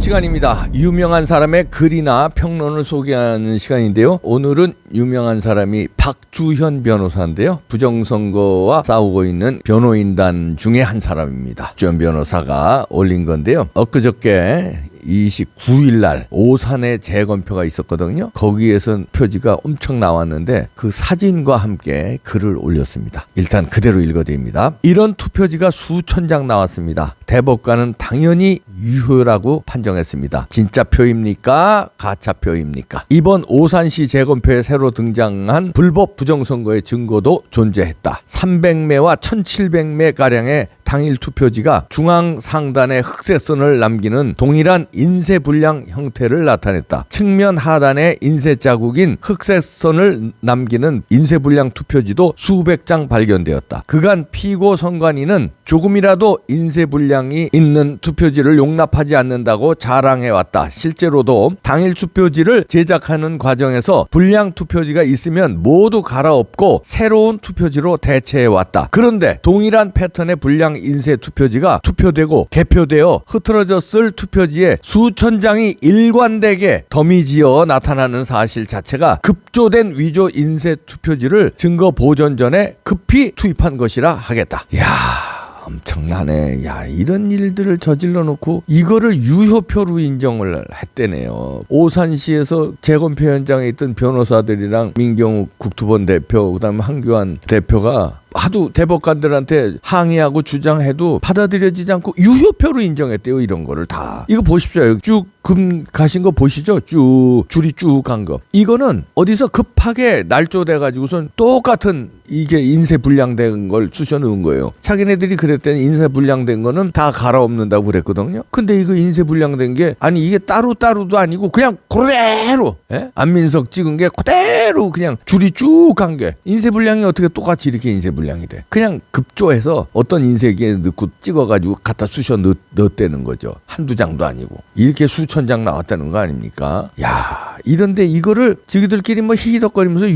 시간입니다. 유명한 사람의 글이나 평론을 소개하는 시간인데요. 오늘은 유명한 사람이 박주현 변호사인데요. 부정선거와 싸우고 있는 변호인단 중에 한 사람입니다. 박주현 변호사가 올린 건데요. 엊그저께 29일 날 오산에 재검표가 있었거든요. 거기에선 표지가 엄청 나왔는데 그 사진과 함께 글을 올렸습니다. 일단 그대로 읽어드립니다. 이런 투표지가 수천 장 나왔습니다. 대법관은 당연히 유효라고 판정했습니다. 진짜 표입니까? 가짜 표입니까? 이번 오산시 재검표에 새로 등장한 불법 부정선거의 증거도 존재했다. 300매와 1700매가량의 당일 투표지가 중앙 상단에 흑색선을 남기는 동일한 인쇄불량 형태를 나타냈다. 측면 하단에 인쇄 자국인 흑색선을 남기는 인쇄불량 투표지도 수백 장 발견되었다. 그간 피고 선관위는 조금이라도 인쇄불량이 있는 투표지를 용납하지 않는다고 자랑해왔다. 실제로도 당일 투표지를 제작하는 과정에서 불량 투표지가 있으면 모두 갈아엎고 새로운 투표지로 대체해왔다. 그런데 동일한 패턴의 불량 인쇄 투표지가 투표되고 개표되어 흐트러졌을 투표지에 수천 장이 일관되게 더미지어 나타나는 사실 자체가 급조된 위조 인쇄 투표지를 증거 보존 전에 급히 투입한 것이라 하겠다. 엄청나네. 이런 일들을 저질러 놓고 이거를 유효표로 인정을 했대네요. 오산시에서 재검표 현장에 있던 변호사들이랑 민경욱 국토본 대표, 그다음 한교안 대표가 하도 대법관들한테 항의하고 주장해도 받아들여지지 않고 유효표로 인정했대요. 이런 거를 다. 이거 보십시오. 쭉 금 가신 거 보시죠. 쭉 줄이 쭉 간 거. 이거는 어디서 급하게 날조돼가지고선 똑같은 이게 인쇄 불량된 걸 쑤셔 넣은 거예요. 자기네들이 그랬더니 인쇄 불량된 거는 다 갈아엎는다고 그랬거든요. 근데 이거 인쇄 불량된 게 아니 이게 따로도 아니고 그냥 그대로 안민석 찍은 게 그대로 그냥 줄이 쭉 간 게 인쇄 불량이 어떻게 똑같이 이렇게 인쇄 불량이 돼. 그냥 급조해서 어떤 인쇄기에 넣고 찍어가지고 갖다 쑤셔 넣었다는 거죠. 한두 장도 아니고. 이렇게 수천 장 나왔다는 거 아닙니까? 이런데 이거를 지기들끼리 뭐 히히덕거리면서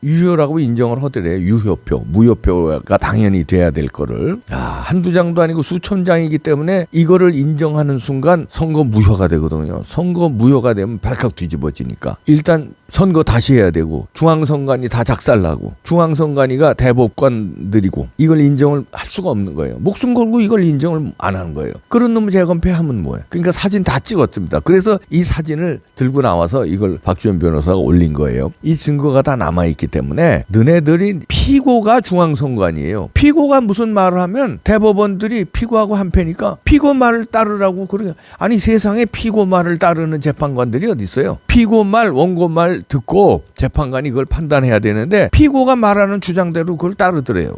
유효라고 인정을 하더래요. 유효표, 무효표가 당연히 돼야 될 거를. 한두 장도 아니고 수천 장이기 때문에 이거를 인정하는 순간 선거 무효가 되거든요. 선거 무효가 되면 발칵 뒤집어지니까. 일단 선거 다시 해야 되고 중앙선관위 다 작살나고 중앙선관위가 대법관들이고 이걸 인정을 할 수가 없는 거예요. 목숨 걸고 이걸 인정을 안 하는 거예요. 그런 놈을 재검표하면 뭐예요? 그러니까 사진 다 찍었습니다. 그래서 이 사진을 들고 나와서 이걸 박주현 변호사가 올린 거예요. 이 증거가 다 남아있기 때문에 너네들이 피고가 중앙선관위예요. 피고가 무슨 말을 하면 대법원들이 피고하고 한패니까 피고 말을 따르라고 그러냐. 아니 세상에 피고 말을 따르는 재판관들이 어디 있어요? 피고 말, 원고 말 듣고 재판관이 그걸 판단해야 되는데 피고가 말하는 주장대로 그걸 따르더래요.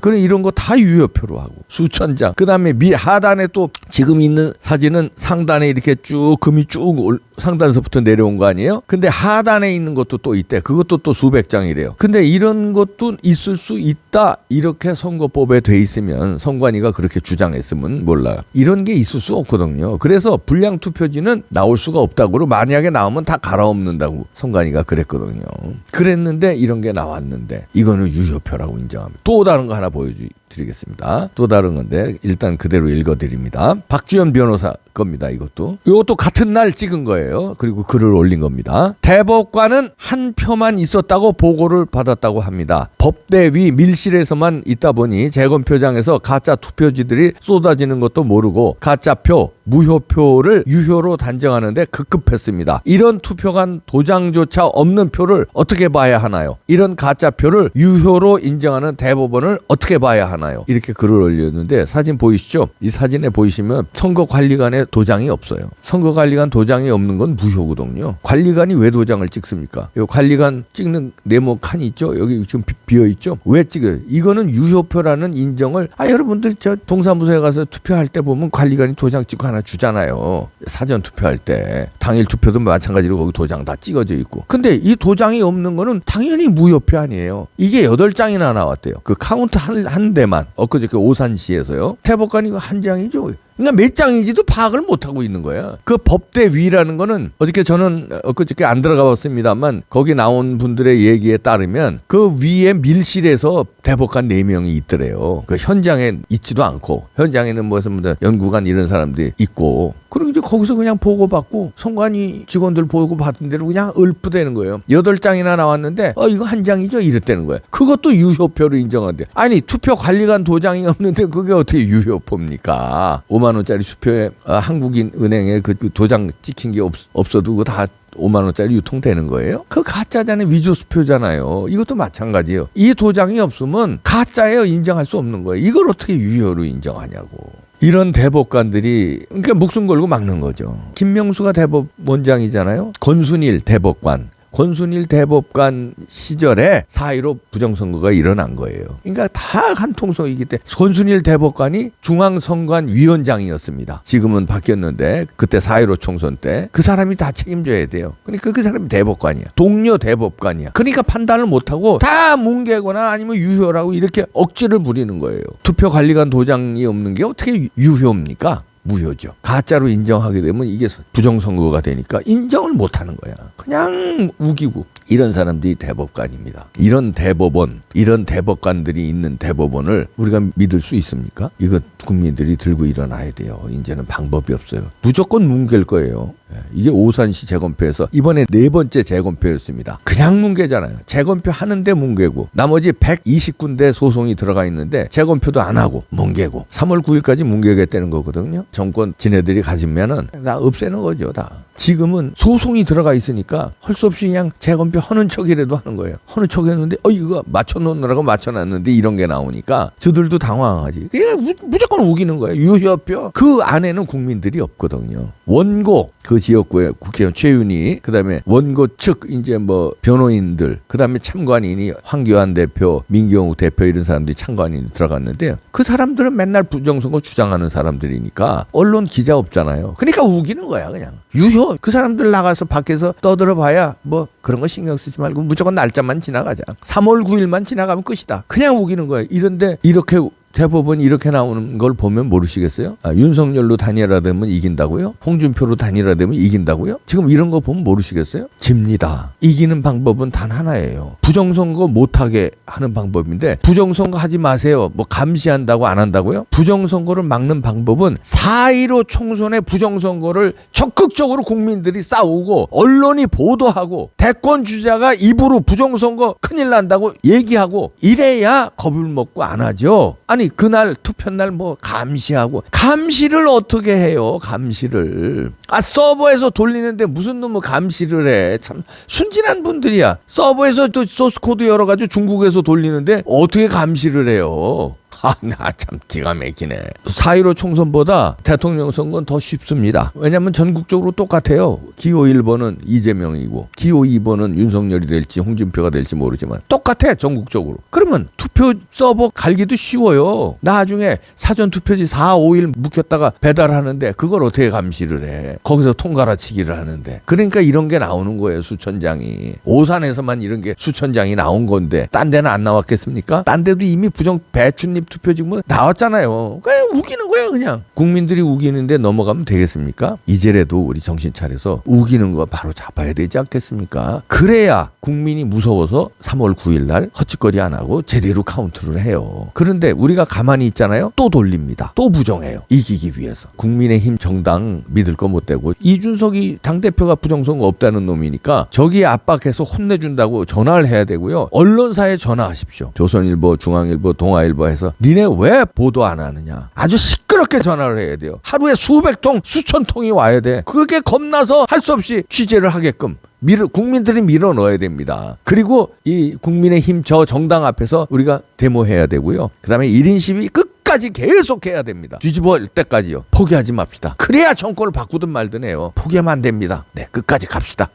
그래 이런 거 다 유효표로 하고 수천 장. 그 다음에 하단에 또 지금 있는 사진은 상단에 이렇게 쭉 금이 쭉 상단서부터 내려온 거 아니에요? 근데 하단에 있는 것도 또 있대. 그것도 또 수백 장이래요. 근데 이런 것도 있을 수 있다. 이렇게 선거법에 돼 있으면 선관위가 그렇게 주장했으면 몰라요. 이런 게 있을 수 없거든요. 그래서 불량 투표지는 나올 수가 없다고 만약에 나오면 다 갈아엎는다고 선관위가 그랬거든요. 그랬는데 이런 게 나왔는데 이거는 유효표라고 인정합니다. 또 다른 거 하나 보여드리겠습니다. 또 다른 건데 일단 그대로 읽어드립니다. 박주현 변호사 겁니다. 이것도 같은 날 찍은 거예요. 그리고 글을 올린 겁니다. 대법관은 한 표만 있었다고 보고를 받았다고 합니다. 법대 위 밀실에서만 있다 보니 재검표장에서 가짜 투표지들이 쏟아지는 것도 모르고 가짜표, 무효표를 유효로 단정하는데 급급했습니다. 이런 투표관 도장조차 없는 표를 어떻게 봐야 하나요? 이런 가짜표를 유효로 인정하는 대법원을 어떻게 봐야 하나요? 이렇게 글을 올렸는데 사진 보이시죠? 이 사진에 보이시면 선거관리관에 도장이 없어요. 선거관리관 도장이 없는 건 무효거든요. 관리관이 왜 도장을 찍습니까? 이 관리관 찍는 네모 칸이 있죠? 여기 지금 비어있죠? 왜 찍어요? 이거는 유효표라는 인정을 여러분들 저 동사무소에 가서 투표할 때 보면 관리관이 도장 찍고 하나 주잖아요. 사전 투표할 때 당일 투표도 마찬가지로 거기 도장 다 찍어져 있고. 근데 이 도장이 없는 거는 당연히 무효표 아니에요. 이게 8장이나 나왔대요. 그 카운트 한 대만 엊그저께 오산시에서요. 대법관이 한 장이죠. 그러니까 몇 장인지도 파악을 못하고 있는 거야. 그 법대 위라는 거는 어저께 저는 엊그저께 안 들어가 봤습니다만 거기 나온 분들의 얘기에 따르면 그 위에 밀실에서 대법관 4명이 있더래요. 그 현장에 있지도 않고 현장에는 무슨 연구관 이런 사람들이 있고 그리고 이제 거기서 그냥 보고받고 선관위 직원들 보고받은 대로 그냥 을푸대는 거예요. 8장이나 나왔는데 이거 한 장이죠 이랬다는 거예요. 그것도 유효표로 인정한대. 아니 투표 관리관 도장이 없는데 그게 어떻게 유효표입니까? 5만 원짜리 수표에 한국인은행에 그 도장 찍힌 게 없어도 그거 다 5만 원짜리 유통되는 거예요? 그 가짜잖아요. 위조 수표잖아요. 이것도 마찬가지예요. 이 도장이 없으면 가짜예요. 인정할 수 없는 거예요. 이걸 어떻게 유효로 인정하냐고. 이런 대법관들이 그러니까 목숨 걸고 막는 거죠. 김명수가 대법원장이잖아요. 권순일 대법관 시절에 4.15 부정선거가 일어난 거예요. 그러니까 다 한 통속이기 때문에 권순일 대법관이 중앙선관위원장이었습니다. 지금은 바뀌었는데 그때 4.15 총선 때 그 사람이 다 책임져야 돼요. 그러니까 그 사람이 대법관이야. 동료 대법관이야. 그러니까 판단을 못하고 다 뭉개거나 아니면 유효라고 이렇게 억지를 부리는 거예요. 투표관리관 도장이 없는 게 어떻게 유효입니까? 무효죠. 가짜로 인정하게 되면 이게 부정선거가 되니까 인정을 못하는 거야. 그냥 우기고. 이런 사람들이 대법관입니다. 이런 대법원, 이런 대법관들이 있는 대법원을 우리가 믿을 수 있습니까? 이거 국민들이 들고 일어나야 돼요. 이제는 방법이 없어요. 무조건 뭉갤 거예요. 이게 오산시 재검표에서 이번에 4번째 재검표였습니다. 그냥 뭉개잖아요. 재검표 하는데 뭉개고 나머지 120군데 소송이 들어가 있는데 재검표도 안 하고 뭉개고 3월 9일까지 뭉개겠다는 거거든요. 정권 지네들이 가지면은 다 없애는 거죠. 다. 지금은 소송이 들어가 있으니까 할 수 없이 그냥 재검표 하는 척이라도 하는 거예요. 하는 척 했는데 이거 맞춰놓느라고 맞춰놨는데 이런 게 나오니까 저들도 당황하지. 그냥 무조건 우기는 거예요. 유효표. 그 안에는 국민들이 없거든요. 원고 그 지역구에 국회의원 최윤희 그다음에 원고 측 이제 뭐 변호인들 그다음에 참관인이 황교안 대표 민경욱 대표 이런 사람들이 참관인이 들어갔는데요. 그 사람들은 맨날 부정선거 주장하는 사람들이니까 언론 기자 없잖아요. 그러니까 우기는 거야 그냥. 유효. 그 사람들 나가서 밖에서 떠들어봐야 뭐 그런 거 신경 쓰지 말고 무조건 날짜만 지나가자. 3월 9일만 지나가면 끝이다. 그냥 우기는 거예요. 이런데 이렇게 대법원이 이렇게 나오는 걸 보면 모르시겠어요? 윤석열로 단일화되면 이긴다고요? 홍준표로 단일화되면 이긴다고요? 지금 이런 거 보면 모르시겠어요? 집니다. 이기는 방법은 단 하나예요. 부정선거 못하게 하는 방법인데 부정선거 하지 마세요. 뭐 감시한다고 안 한다고요? 부정선거를 막는 방법은 4.15 총선의 부정선거를 적극적으로 국민들이 싸우고 언론이 보도하고 대권 주자가 입으로 부정선거 큰일 난다고 얘기하고 이래야 겁을 먹고 안 하죠. 아니 그날 투표날 뭐 감시를 어떻게 해요? 감시를 서버에서 돌리는데 무슨 놈의 감시를 해? 참 순진한 분들이야. 서버에서 또 소스코드 열어가지고 중국에서 돌리는데 어떻게 감시를 해요? 나 참 기가 막히네. 4.15 총선보다 대통령 선거는 더 쉽습니다. 왜냐하면 전국적으로 똑같아요. 기호 1번은 이재명이고 기호 2번은 윤석열이 될지 홍준표가 될지 모르지만 똑같아 전국적으로. 그러면 투표 서버 갈기도 쉬워요. 나중에 사전투표지 4, 5일 묵혔다가 배달하는데 그걸 어떻게 감시를 해. 거기서 통갈아치기를 하는데. 그러니까 이런 게 나오는 거예요. 수천 장이. 오산에서만 이런 게 수천 장이 나온 건데 딴 데는 안 나왔겠습니까? 딴 데도 이미 부정 배춘립 투표 지금 나왔잖아요. 그냥 우기는 거야 그냥. 국민들이 우기는데 넘어가면 되겠습니까? 이제라도 우리 정신 차려서 우기는 거 바로 잡아야 되지 않겠습니까? 그래야 국민이 무서워서 3월 9일 날 헛짓거리 안 하고 제대로 카운트를 해요. 그런데 우리가 가만히 있잖아요. 또 돌립니다. 또 부정해요. 이기기 위해서. 국민의힘 정당 믿을 거 못 되고 이준석이 당대표가 부정선거 없다는 놈이니까 저기 압박해서 혼내준다고 전화를 해야 되고요. 언론사에 전화하십시오. 조선일보, 중앙일보, 동아일보 해서 니네 왜 보도 안 하느냐. 아주 시끄럽게 전화를 해야 돼요. 하루에 수백 통, 수천 통이 와야 돼. 그게 겁나서 할 수 없이 취재를 하게끔 국민들이 밀어 넣어야 됩니다. 그리고 이 국민의힘 저 정당 앞에서 우리가 데모해야 되고요. 그 다음에 1인 시위 끝까지 계속 해야 됩니다. 뒤집어 때까지요. 포기하지 맙시다. 그래야 정권을 바꾸든 말든 해요. 포기하면 안 됩니다. 네, 끝까지 갑시다.